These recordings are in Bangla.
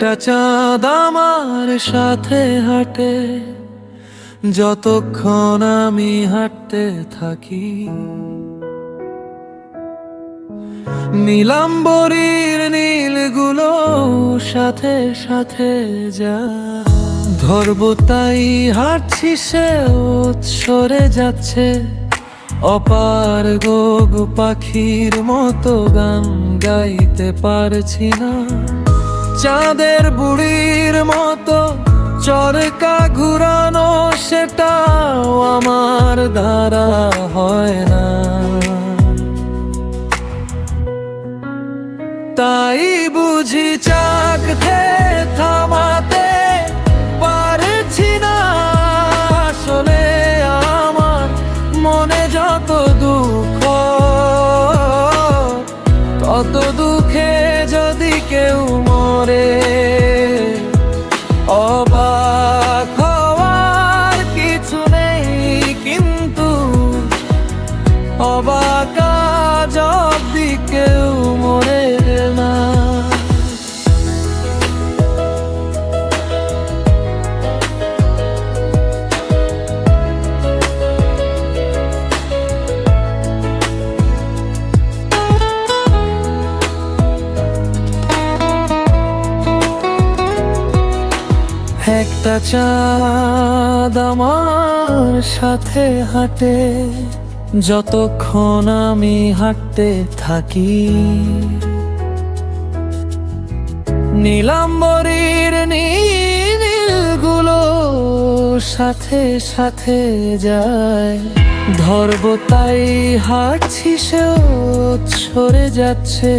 একটা চাঁদ আমার সাথে হাঁটে, যতক্ষণ আমি হাঁটতে থাকি। নীলাম্বরীর নীলগুলো সাথে সাথে যায়, ধরবো তাই হাঁটছি, সেও সরে যাচ্ছে। অপার গোগ পাখির মতো গান গাইতে পারছি না, চাঁদের বুড়ির মতো চরকা ঘুরানো সেটাও আমার দ্বারা হয় না। তাই বুঝি চাকতে থামাতে পারছি না। আসলে আমার মনে যত দুঃখ, তত দুঃখে যদি কেউ মরে, অবাক হওয়ার কিছু নেই, কিন্তু অবাক যদি কেউ মরে না। একটা চাঁদ আমার সাথে হাঁটে, যতক্ষণ আমি হাঁটতে থাকি। নীলাম্বরীর নীলগুলো সাথে সাথে যায়, ধরবো তাই হাঁটছি, সেও সরে যাচ্ছে।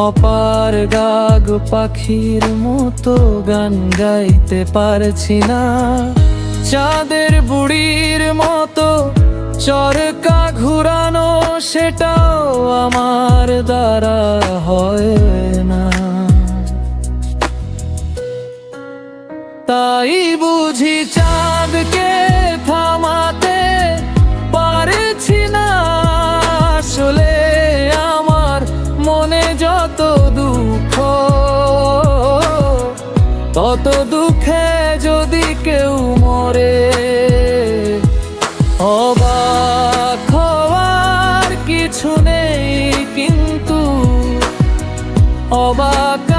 অপার গাগ পাখির মতো গান গাইতে পারছি না, চাঁদের বুড়ির মতো চরকা ঘুরানো সেটাও আমার দ্বারা হয় না। তাই বুঝি চাঁদকে থামাতে পারছি না। আসলে আমার মনে যত দুঃখ, তত দুঃখে যদি কেউ মরে, অবাক হওয়ার কিছু নেই, কিন্তু অবাক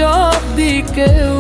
যদি কেউ